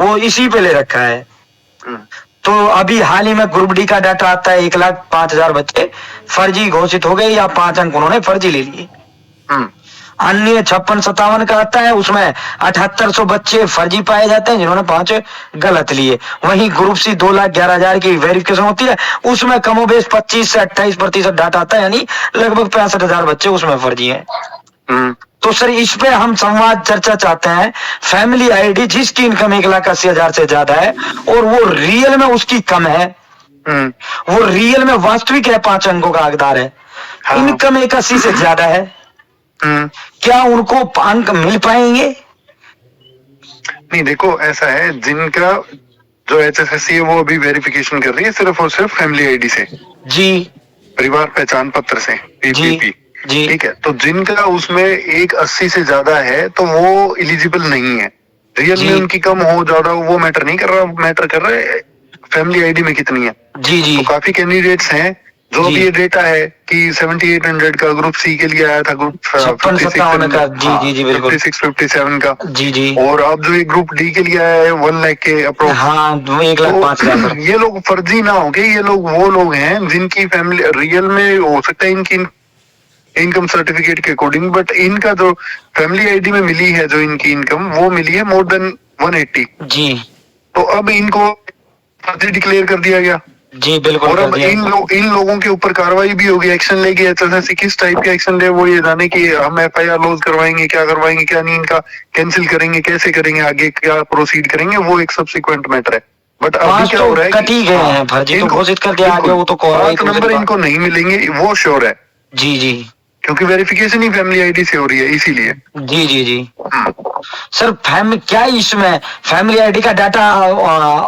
वो इसी पे ले रखा है। हम्म, तो अभी हाल ही में ग्रुप डी का डाटा आता है, 1,05,000 बच्चे फर्जी घोषित हो गए या 5 अंक उन्होंने फर्जी ले लिए। हम्म, अन्य 56-57 का आता है, उसमें 7800 बच्चे फर्जी पाए जाते हैं जिन्होंने 5 गलत लिए। वहीं ग्रुप सी 2,11,000 की वेरिफिकेशन होती है, उसमें कमोबेश 25 से 28% डाटा आता है, यानी लगभग 65,000 बच्चे उसमें फर्जी हैं। तो सर इस पे हम संवाद चर्चा चाहते हैं। फैमिली आईडी जिसकी इनकम 1,80,000 से ज्यादा है और वो रियल में उसकी कम है, वो रियल में वास्तविक है 5 अंकों का हकदार है, हाँ। इनकम 81 से ज्यादा है, क्या उनको अंक मिल पाएंगे? नहीं, देखो ऐसा है, जिनका जो HSSC है वो अभी वेरिफिकेशन कर रही है सिर्फ और सिर्फ फैमिली आईडी से जी, परिवार पहचान पत्र से, PPP। जी, ठीक है, तो जिनका उसमें 180 से ज्यादा है तो वो एलिजिबल नहीं है। रियल में उनकी कम हो ज्यादा हो वो मैटर नहीं कर रहा, मैटर कर रहा है फैमिली आईडी में कितनी है। जी, तो काफी कैंडिडेट्स हैं जो अभी ये डेटा है कि 7800 का ग्रुप सी के लिए आया था, ग्रुप 56-57 का, जी, बिल्कुल 56-57 का, जी, और अब जो ये ग्रुप डी के लिए आया है 1 लाख के अप्रोक्स। हाँ, 1,05,000। ये लोग फर्जी ना हो के, ये लोग वो लोग हैं जिनकी फैमिली रियल में हो सकता है इनकी इनकम सर्टिफिकेट के अकॉर्डिंग, बट इनका जो फैमिली आईडी में मिली है, जो इनकी इनकम वो मिली है मोर देन 180 जी। तो अब इनको फर्जी डिक्लेयर कर दिया गया जी बिल्कुल। और अब इन लोगों के ऊपर कार्रवाई भी होगी, एक्शन लेगी HSSC। किस टाइप के एक्शन ले वो ये जाने कि हम FIR लॉज करवाएंगे, क्या करवाएंगे क्या नहीं, इनका कैंसिल करेंगे, कैसे करेंगे, आगे क्या प्रोसीड करेंगे, वो एक सबसिक्वेंट मैटर है। बट अभी क्या हो रहा है, कट ही गए हैं, फर्जी तो घोषित कर दिया, आगे वो तो 5 नंबर इनको नहीं मिलेंगे वो श्योर है। जी, क्योंकि वेरिफिकेशन ही फैमिली आईडी से हो रही है, इसीलिए। जी। सर क्या इसमें फैमिली आईडी का डाटा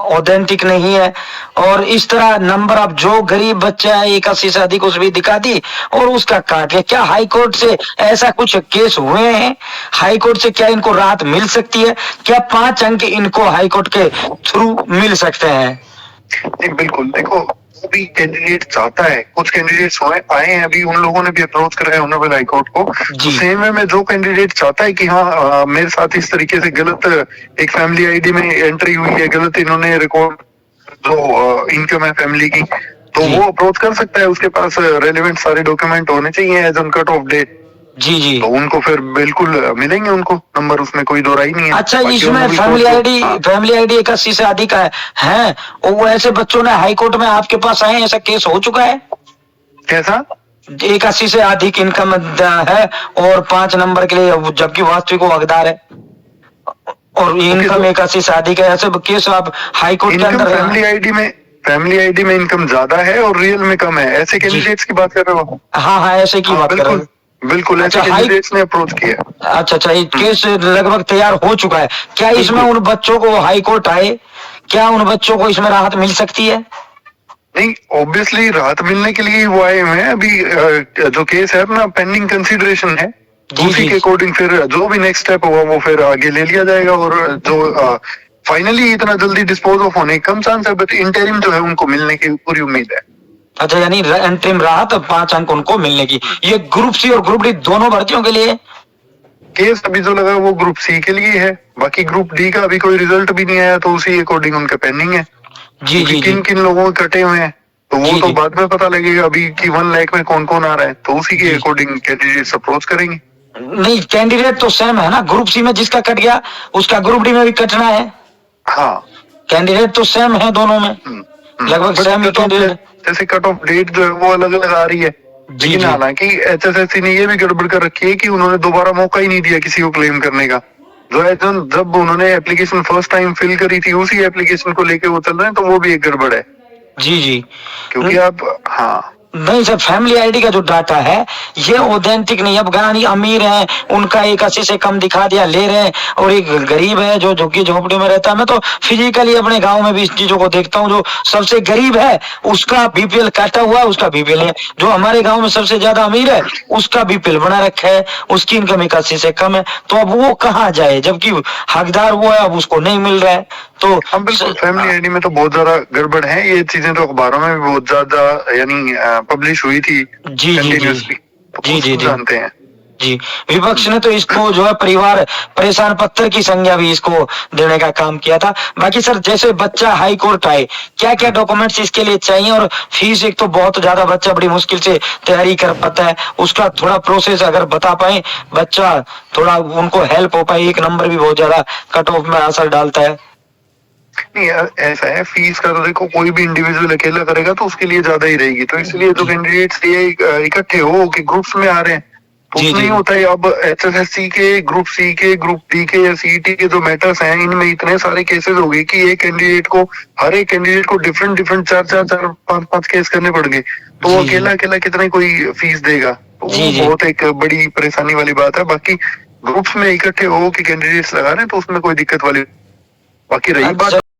ऑथेंटिक नहीं है और इस तरह नंबर अब जो गरीब बच्चा है 81 से अधिक उस भी दिखा दी और उसका काट लिया? क्या हाई कोर्ट से ऐसा कुछ केस हुए हैं? हाई कोर्ट से क्या इनको राहत मिल सकती है? क्या 5 अंक इनको हाई कोर्ट के थ्रू मिल सकते हैं? बिल्कुल, देखो भी कैंडिडेट चाहता है, कुछ कैंडिडेट्स आए हैं अभी, उन लोगों ने भी अप्रोच करा है ऑनरेबल हाई कोर्ट को। तो सेम वे में जो कैंडिडेट चाहता है कि हाँ मेरे साथ इस तरीके से गलत एक फैमिली आईडी में एंट्री हुई है, गलत इन्होंने रिकॉर्ड जो इनकम है फैमिली की, तो वो अप्रोच कर सकता है। उसके पास रेलेवेंट सारे डॉक्यूमेंट होने चाहिए as on cut off date. जी, तो उनको फिर बिल्कुल मिलेंगे उनको नंबर, उसमें कोई दो राय नहीं है। अच्छा, इसमें फैमिली आईडी 81 से अधिक है और वो ऐसे बच्चों ने हाई कोर्ट में आपके पास आए, ऐसा केस हो चुका है? कैसा? 81 से अधिक इनकम है और 5 नंबर के लिए, जबकि वास्तविक वो हकदार है और इनकम 81 से अधिक है, ऐसे केस आप हाई कोर्ट के अंदर? फैमिली आईडी में इनकम ज्यादा है और रियल में कम है, ऐसे कैंडिडेट्स की बात कर रहे हो? हाँ, ऐसे की बात कर रहे हो। बिल्कुल ऐसे कैंडिडेट्स ने अप्रोच किया। अच्छा, ये केस लगभग तैयार हो चुका है। क्या इसमें उन बच्चों को हाई कोर्ट आए, क्या उन बच्चों को इसमें राहत मिल सकती है? नहीं, ऑब्वियसली राहत मिलने के लिए वो आए हुए हैं। अभी जो केस है अपना पेंडिंग कंसीडरेशन है, उसी के अकॉर्डिंग फिर जो भी नेक्स्ट स्टेप होगा वो फिर आगे ले लिया जाएगा। और जो फाइनली इतना जल्दी डिस्पोज ऑफ होने कम चांस है, बट इंटरिम जो है उनको मिलने की पूरी उम्मीद है। अच्छा, यानी अंतरिम राहत 5 अंक उनको मिलने की। ये ग्रुप सी और ग्रुप डी दोनों भर्तियों के लिए केस अभी जो लगा वो ग्रुप सी के लिए है, बाकी ग्रुप डी का अभी कोई रिजल्ट भी नहीं आया, तो उसी अकॉर्डिंग उनका पेंडिंग है। जी, किन लोगों के कटे हुए हैं तो वो तो बाद में पता लगेगा। अभी की 1 लाख में कौन कौन आ रहा है, तो उसी के अकॉर्डिंग कैंडिडेट अप्रोच करेंगे। नहीं, कैंडिडेट तो सेम है ना, ग्रुप सी में जिसका कट गया उसका ग्रुप डी में भी कटना है। हाँ, कैंडिडेट तो सेम है दोनों में, लगभग सेम कैंडिडेट। जैसे कट ऑफ डेट जो है वो अलग अलग आ रही है, लेकिन हालांकि HSSC ने ये भी गड़बड़ कर रखी है कि उन्होंने दोबारा मौका ही नहीं दिया किसी को क्लेम करने का। जो है जब उन्होंने एप्लीकेशन फर्स्ट टाइम फिल करी थी उसी एप्लीकेशन को लेके वो चल रहे हैं, तो वो भी एक गड़बड़ है। जी, क्योंकि आप नहीं सर, फैमिली आईडी का जो डाटा है ये ऑथेंटिक नहीं। अब गानी अमीर है उनका 81 से कम दिखा दिया, ले रहे हैं, और एक गरीब है जो झुग्गी झोपड़ी में रहता है। मैं तो फिजिकली अपने गांव में भी इस चीजों को देखता हूँ, जो सबसे गरीब है उसका BPL काटा हुआ है, उसका BPL है। जो हमारे गाँव में सबसे ज्यादा अमीर है उसका BPL बना रखा है, उसकी इनकम 81 से कम है। तो अब वो कहाँ जाए, जबकि हकदार वो है, अब उसको नहीं मिल रहा है। तो बिल्कुल फैमिली आईडी में तो बहुत ज्यादा गड़बड़ है। ये चीजें तो अखबारों में भी बहुत ज्यादा यानी पब्लिश हुई थी कंटिन्यूअसली, जी जानते हैं। जी, विपक्ष ने तो इसको जो है परिवार परेशान पत्र की संज्ञा भी इसको देने का काम किया था। बाकी सर जैसे बच्चा हाई कोर्ट आए, क्या क्या डॉक्यूमेंट्स इसके लिए चाहिए, और फीस एक तो बहुत ज्यादा बच्चा बड़ी मुश्किल से तैयारी कर पाता है, उसका थोड़ा प्रोसेस अगर बता पाए, बच्चा थोड़ा उनको हेल्प हो पाए। एक नंबर भी बहुत ज्यादा कट ऑफ में असर डालता है। नहीं यार, ऐसा है, फीस का तो देखो कोई भी इंडिविजुअल अकेला करेगा तो उसके लिए ज्यादा ही रहेगी, तो इसलिए जो कैंडिडेट्स ये इकट्ठे हो कि ग्रुप्स में आ रहे हैं, तो जी उसमें जी ही होता है। अब HSSC के, ग्रुप सी के, ग्रुप डी के या CET के जो मैटर्स हैं, इनमें इतने सारे केसेस हो गए कि एक कैंडिडेट को, हर एक कैंडिडेट को डिफरेंट डिफरेंट 4 5 केस करने पड़ गए, तो वो जी जी अकेला अकेला कितना कोई फीस देगा, तो जी वो जी बहुत एक बड़ी परेशानी वाली बात है। बाकी ग्रुप्स में इकट्ठे हो कि कैंडिडेट्स लगा रहे हैं तो उसमें कोई दिक्कत वाली, बाकी रही अच्छा। बात